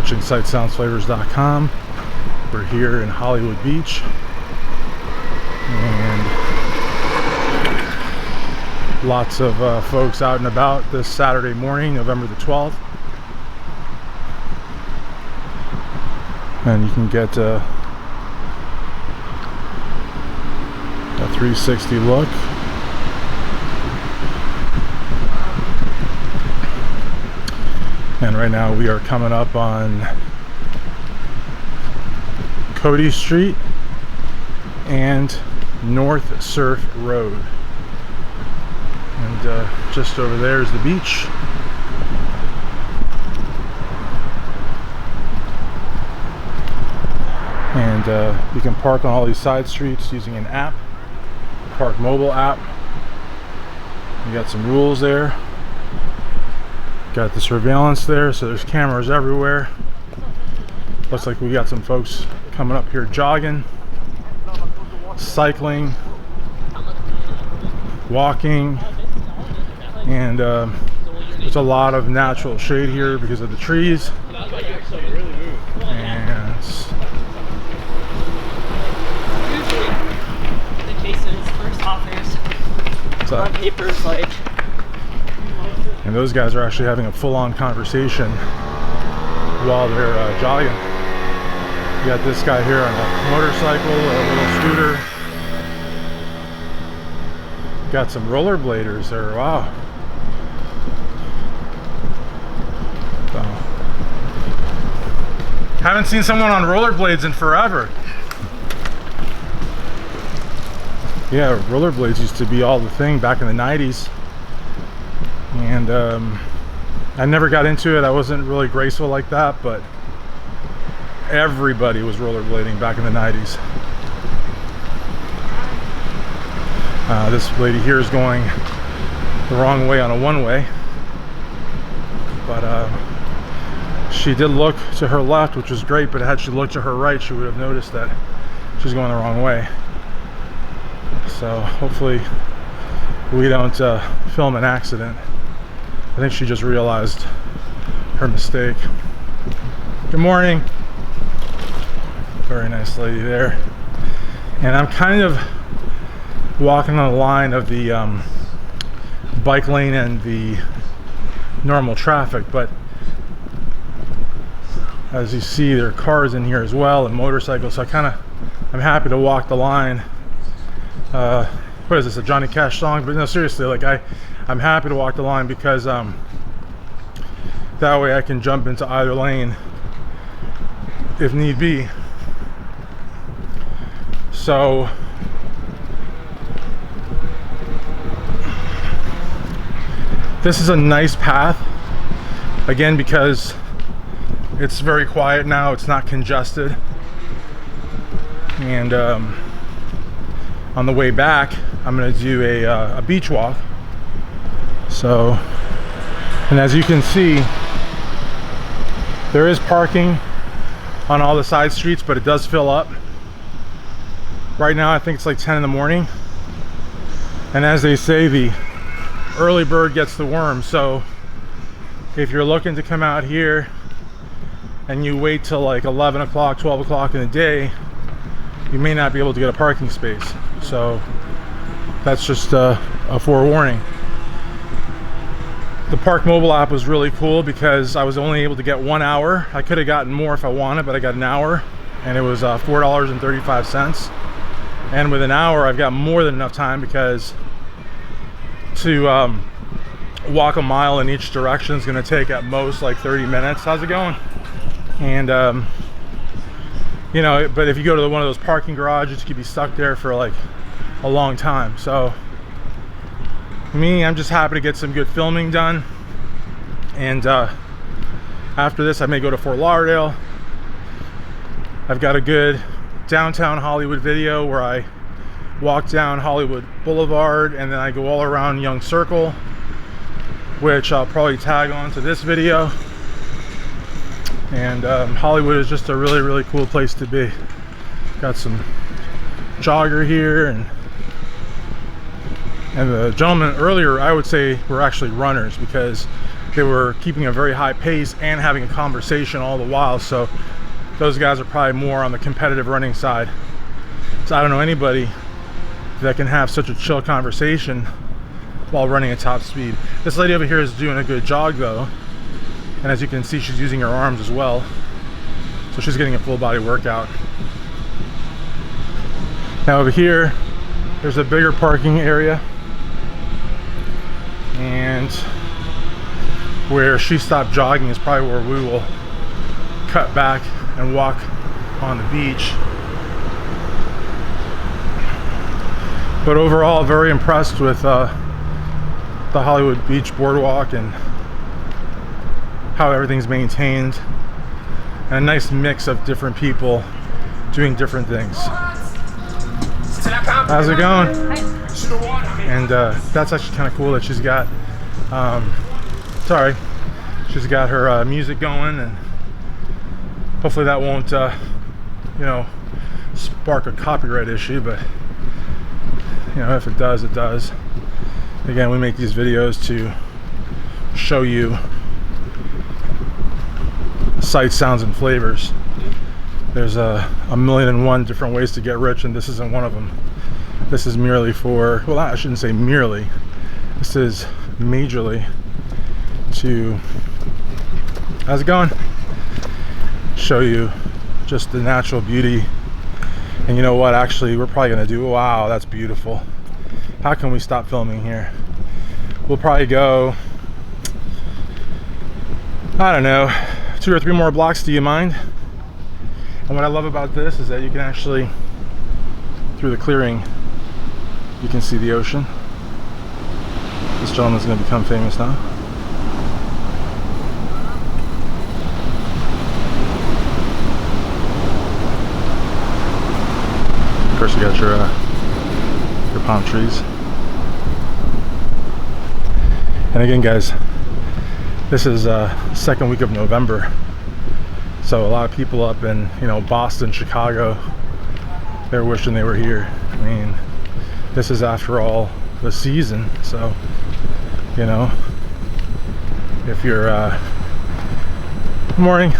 watching sightsoundsflavors.com. We're here in Hollywood Beach, and lots of folks out and about this Saturday morning, November the 12th. And you can get a 360 look. And right now we are coming up on Cody Street and North Surf Road. And just over there is the beach. And you can park on all these side streets using an app, Park Mobile app. You got some rules there. Got the surveillance there, so there's cameras everywhere. Looks like we got some folks coming up here jogging, cycling, walking, and there's a lot of natural shade here because of the trees. And the cases first authors on papers like. And those guys are actually having a full-on conversation while they're jogging. You got this guy here on a motorcycle, a little scooter. Got some rollerbladers there. Wow. So, haven't seen someone on rollerblades in forever. Yeah, rollerblades used to be all the thing back in the 90s. And I never got into it. I wasn't really graceful like that, but everybody was rollerblading back in the 90s. This lady here is going the wrong way on a one-way, but she did look to her left, which was great, but had she looked to her right, she would have noticed that she's going the wrong way. So hopefully we don't film an accident. I think she just realized her mistake. Good morning. Very nice lady there. And I'm kind of walking on the line of the bike lane and the normal traffic, but as you see, there are cars in here as well and motorcycles, so I'm happy to walk the line. What is this, a Johnny Cash song? But no, seriously, like I'm happy to walk the line because that way I can jump into either lane if need be. So this is a nice path, again, because it's very quiet now, it's not congested. And on the way back I'm going to do a beach walk. So, and as you can see, there is parking on all the side streets, but it does fill up. Right now I think it's like 10 in the morning, and as they say, the early bird gets the worm. So if you're looking to come out here and you wait till like 11 o'clock, 12 o'clock in the day, you may not be able to get a parking space. So that's just a forewarning. The Park Mobile app was really cool because I was only able to get 1 hour. I could have gotten more if I wanted, but I got an hour, and it was $4.35. And with an hour, I've got more than enough time because to walk a mile in each direction is going to take at most like 30 minutes. How's it going? And you know, but if you go to one of those parking garages, you could be stuck there for like a long time. So I'm just happy to get some good filming done, and after this I may go to Fort Lauderdale. I've got a good downtown Hollywood video where I walk down Hollywood Boulevard and then I go all around Young Circle, which I'll probably tag on to this video. And Hollywood is just a really, really cool place to be. Got some jogger here, and the gentlemen earlier, I would say, were actually runners, because they were keeping a very high pace and having a conversation all the while. So those guys are probably more on the competitive running side. So I don't know anybody that can have such a chill conversation while running at top speed. This lady over here is doing a good jog though, and as you can see, she's using her arms as well, so she's getting a full body workout. Now over here, there's a bigger parking area, and where she stopped jogging is probably where we will cut back and walk on the beach. But overall, very impressed with the Hollywood Beach Boardwalk and how everything's maintained, and a nice mix of different people doing different things. How's it going? And that's actually kind of cool that she's got she's got her music going, and hopefully that won't you know, spark a copyright issue, but you know, if it does, it does. Again, we make these videos to show you sights, sounds, and flavors. There's a million and one different ways to get rich, and this isn't one of them. This is merely for, well, I shouldn't say merely, this is majorly to, how's it going? Show you just the natural beauty. And you know what, actually we're probably gonna do, wow, that's beautiful. How can we stop filming here? We'll probably go, I don't know, 2 or 3 more blocks. Do you mind? And what I love about this is that you can actually, through the clearing, you can see the ocean. This gentleman's gonna become famous now. Of course, you got your palm trees. And again, guys, this is second week of November, so a lot of people up in, you know, Boston, Chicago, they're wishing they were here. I mean, this is after all the season, so you know, if you're good morning,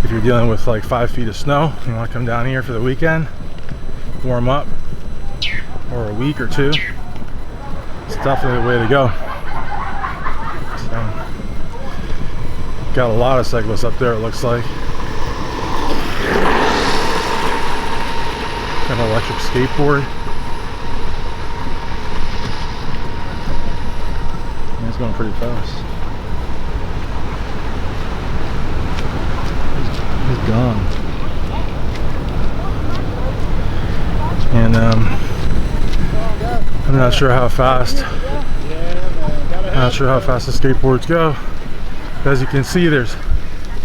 if you're dealing with like 5 feet of snow, you want to come down here for the weekend, warm up, or a week or 2, it's definitely the way to go. So, got a lot of cyclists up there, it looks like. Got an electric skateboard. And it's going pretty fast. He's gone. And I'm not sure how fast. Not sure how fast the skateboards go. As you can see, there's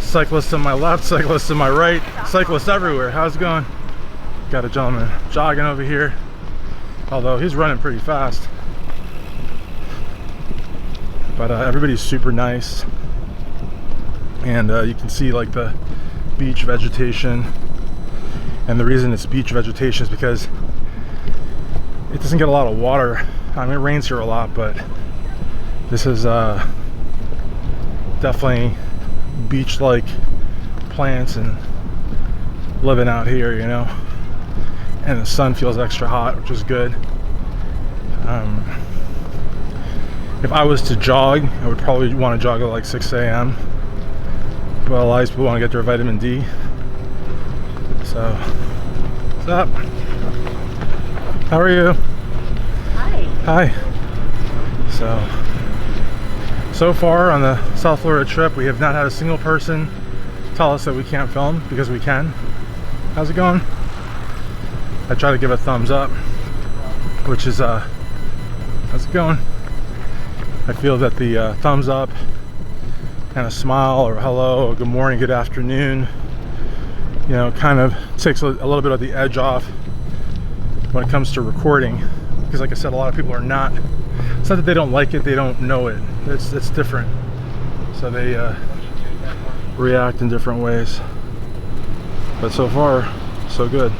cyclists on my left, cyclists on my right, cyclists everywhere. How's it going? Got a gentleman jogging over here, although he's running pretty fast. But everybody's super nice, and you can see like the beach vegetation. And the reason it's beach vegetation is because it doesn't get a lot of water. I mean, it rains here a lot, but this is definitely beach-like plants and living out here, you know. And the sun feels extra hot, which is good. If I was to jog, I would probably want to jog at like 6 a.m. But a lot of people want to get their vitamin D. So, what's up? How are you? Hi. Hi. So far on the South Florida trip, we have not had a single person tell us that we can't film, because we can. How's it going? I try to give a thumbs up, which is, how's it going? I feel that the thumbs up and a smile or hello or good morning, good afternoon, you know, kind of takes a little bit of the edge off when it comes to recording, because like I said, a lot of people are not, it's not that they don't like it, they don't know it. It's different, so they react in different ways. But so far, so good.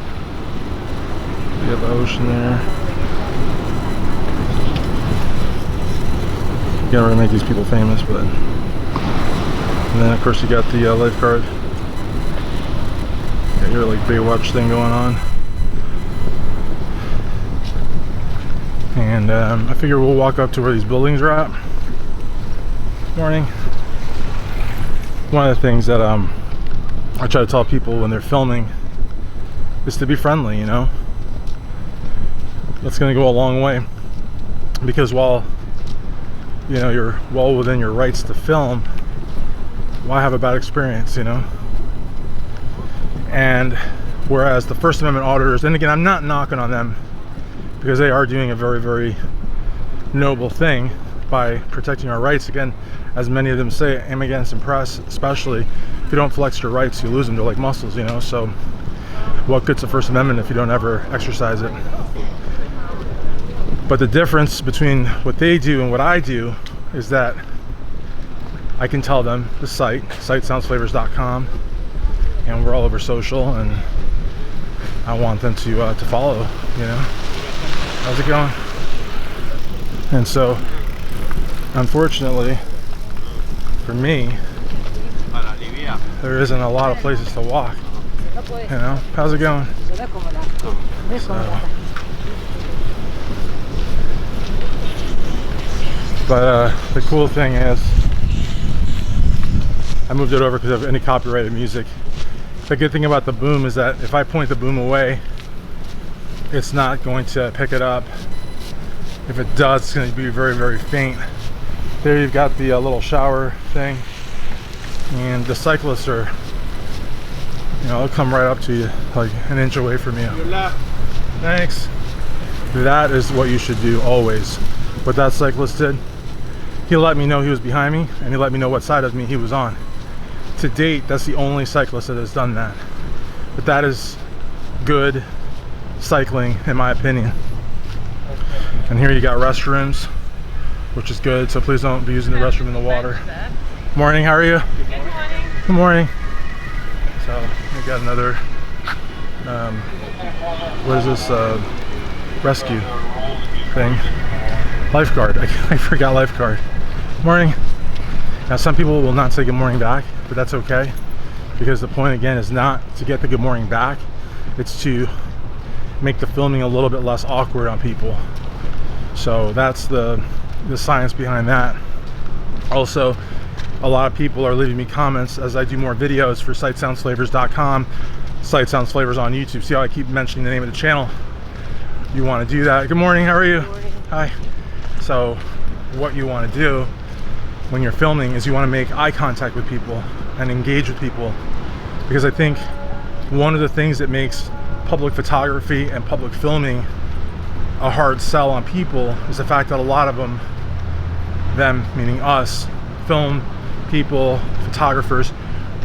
You got the ocean there. Can't really make these people famous, but. And then of course you got the lifeguard. Got your like Baywatch thing going on. And I figure we'll walk up to where these buildings are at. Morning. One of the things that I try to tell people when they're filming is to be friendly, you know. That's gonna go a long way. Because while you know you're well within your rights to film, why have a bad experience, you know? And whereas the First Amendment auditors, and again, I'm not knocking on them because they are doing a very, very noble thing by protecting our rights. Again, as many of them say, aim against and press, especially if you don't flex your rights, you lose them. They're like muscles, you know? So what good's the First Amendment if you don't ever exercise it? But the difference between what they do and what I do is that I can tell them the site soundsflavors.com, and we're all over social, and I want them to follow, you know. How's it going? And so unfortunately for me, there isn't a lot of places to walk, you know. How's it going? So, but the cool thing is I moved it over because of any copyrighted music. The good thing about the boom is that if I point the boom away, it's not going to pick it up. If it does, it's going to be very, very faint. There you've got the little shower thing, and the cyclists are, you know, they'll come right up to you, like an inch away from you. Thanks. That is what you should do always. What that cyclist did, he let me know he was behind me, and he let me know what side of me he was on. To date, that's the only cyclist that has done that. But that is good cycling, in my opinion. And here you got restrooms, which is good, so please don't be using the restroom in the water. Morning, how are you? Good morning. Good morning. So we got another what is this rescue thing? Lifeguard. I forgot lifeguard. Morning. Now some people will not say good morning back, but that's okay, because the point again is not to get the good morning back, it's to make the filming a little bit less awkward on people. So that's the science behind that. Also, a lot of people are leaving me comments as I do more videos for sightsoundsflavors.com, Sight Sounds Flavors on YouTube. See how I keep mentioning the name of the channel? You want to do that. Good morning, how are you? Good morning. Hi. So what you want to do when you're filming is you want to make eye contact with people and engage with people, because I think one of the things that makes public photography and public filming a hard sell on people is the fact that a lot of them meaning us, film people, photographers,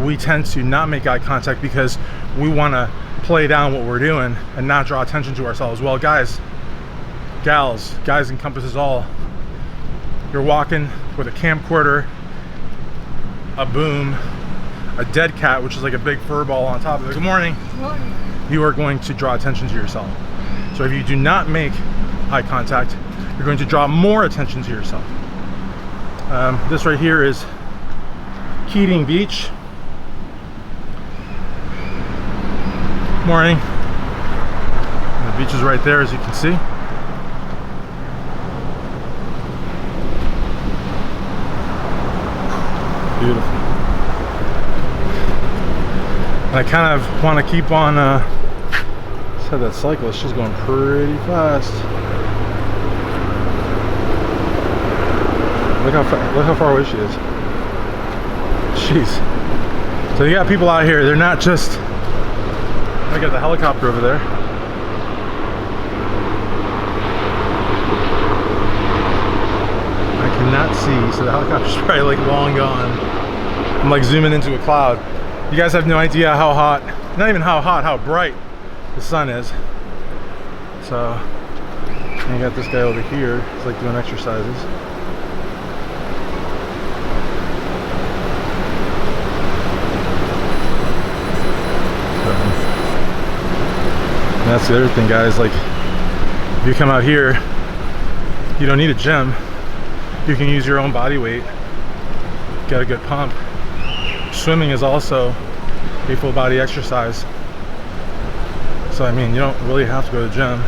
we tend to not make eye contact because we want to play down what we're doing and not draw attention to ourselves. Well, guys, gals, guys encompasses all. You're walking with a camcorder, a boom, a dead cat, which is like a big fur ball on top of it. Good morning. Good morning. You are going to draw attention to yourself. So if you do not make eye contact, you're going to draw more attention to yourself. This right here is Keating Beach. Morning. The beach is right there, as you can see. Beautiful. And I kind of want to keep on said that cyclist, she's going pretty fast. Look how far away she is. Jeez. So you got people out here, they're not just, I got the helicopter over there. I cannot see, so the helicopter's probably like long gone. I'm like zooming into a cloud. You guys have no idea how hot, not even how hot, how bright the sun is. So, and you got this guy over here, he's like doing exercises. And that's the other thing, guys, like if you come out here, you don't need a gym. you can use your own body weight, get a good pump. Swimming is also a full body exercise. So I mean, you don't really have to go to the gym.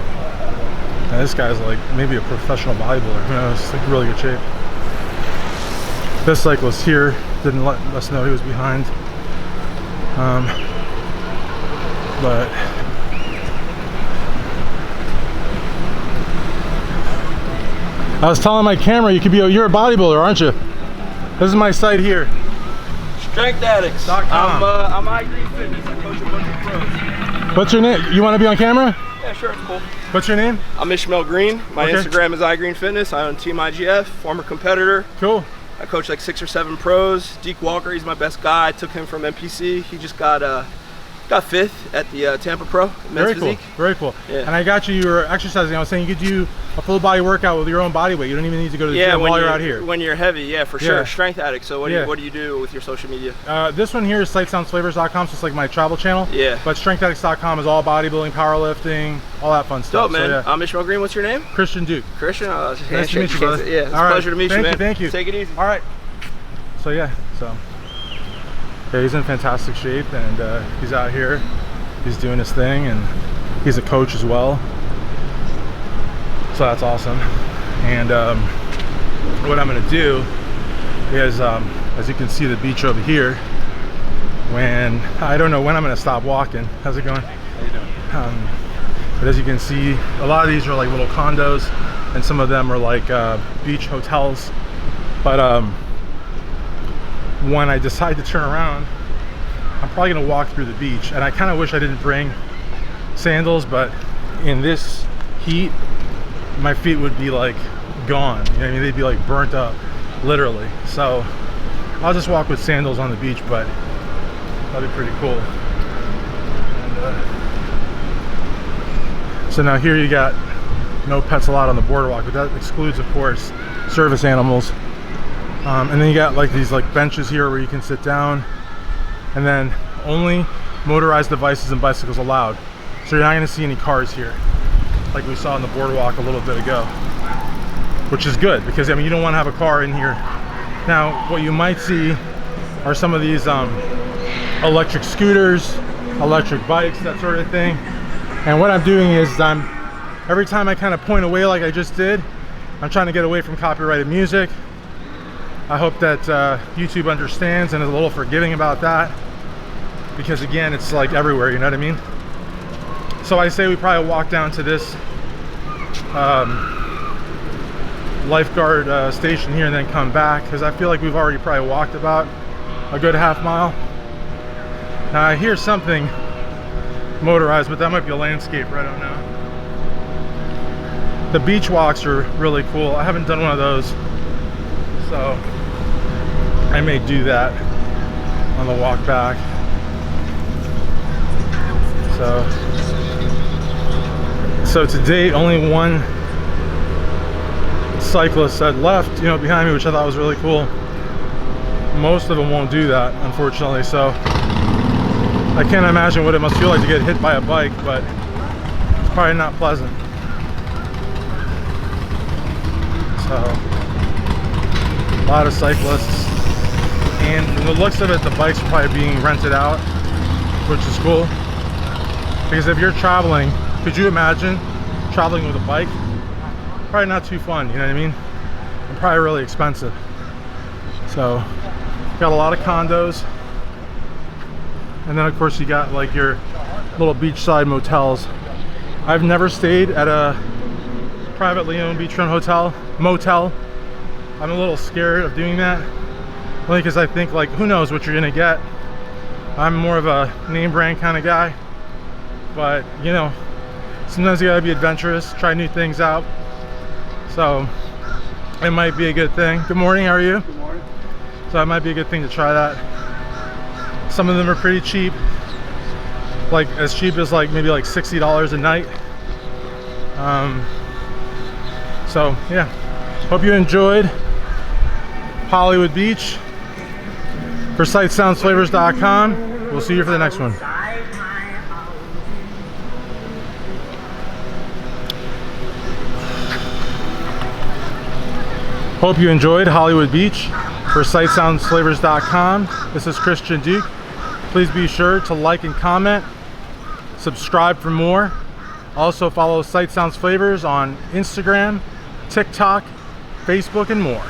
And this guy's like maybe a professional bodybuilder, who knows, he's like really good shape. This cyclist here didn't let us know he was behind. But I was telling my camera, you're a bodybuilder, aren't you? This is my site here. StrengthAddicts.com. I'm iGreen Fitness. I coach a bunch of pros. What's your name? You want to be on camera? Yeah, sure, it's cool. What's your name? I'm Ishmael Green. My Okay. Instagram is iGreen Fitness. I own Team IGF, former competitor. Cool. I coach like 6 or 7 pros. Deke Walker, he's my best guy. I took him from NPC. He just got 5th at the Tampa Pro men's Very cool. physique. Very cool. Yeah. And I got you were exercising. I was saying you could do a full body workout with your own body weight. You don't even need to go to the gym while you're out here. When you're heavy, yeah, for sure. Yeah. Strength Addict. So what, Yeah. what do you do with your social media? This one here is sightsoundsflavors.com, so it's like my travel channel. Yeah. But strengthaddicts.com is all bodybuilding, powerlifting, all that fun stuff. Dope, man. So, yeah. I'm Ishmael Green. What's your name? Christian Duke. Christian. Nice to meet you, brother. Yeah, it's All a right. pleasure to meet you, man. Thank you. Take it easy. All right. So yeah, yeah, he's in fantastic shape, and he's out here. He's doing his thing, and he's a coach as well. So that's awesome. And what I'm gonna do is, as you can see the beach over here, I don't know when I'm gonna stop walking. How's it going? How you doing? But as you can see, a lot of these are like little condos, and some of them are like beach hotels. But when I decide to turn around, I'm probably gonna walk through the beach. And I kind of wish I didn't bring sandals, but in this heat, my feet would be like gone. You know what I mean? They'd be like burnt up, literally. So I'll just walk with sandals on the beach, but that'd be pretty cool. And, so now here you got no pets allowed on the boardwalk, but that excludes, of course, service animals. And then you got like these like benches here where you can sit down, and then only motorized devices and bicycles allowed. So you're not going to see any cars here, like we saw on the boardwalk a little bit ago, which is good because I mean you don't want to have a car in here. Now what you might see are some of these electric scooters, electric bikes, that sort of thing. And what I'm doing is every time I kind of point away like I just did, I'm trying to get away from copyrighted music. I hope that YouTube understands and is a little forgiving about that, because again, it's like everywhere, you know what I mean? So I say we probably walk down to this lifeguard station here and then come back, because I feel like we've already probably walked about a good half mile. Now I hear something motorized, but that might be a landscaper, I don't know. The beach walks are really cool. I haven't done one of those, so I may do that on the walk back. So to date, only one cyclist had left, you know, behind me, which I thought was really cool. Most of them won't do that, unfortunately. So I can't imagine what it must feel like to get hit by a bike, but it's probably not pleasant. So a lot of cyclists, and from the looks of it, the bikes are probably being rented out, which is cool. Because if you're traveling, could you imagine traveling with a bike? Probably not too fun, you know what I mean? And probably really expensive. So, got a lot of condos. And then of course you got like your little beachside motels. I've never stayed at a privately owned beachfront motel. I'm a little scared of doing that. Only because I think like, who knows what you're gonna get. I'm more of a name brand kind of guy. But you know, sometimes you gotta be adventurous, try new things out. So it might be a good thing. Good morning, how are you? Good morning. So it might be a good thing to try that. Some of them are pretty cheap, like as cheap as like maybe like $60 a night. So yeah, hope you enjoyed Hollywood Beach. For sightsoundsflavors.com. We'll see you for the next one. Hope you enjoyed Hollywood Beach. For sightsoundsflavors.com, this is Christian Duke. Please be sure to like and comment, subscribe for more. Also follow Sight Sounds Flavors on Instagram, TikTok, Facebook, and more.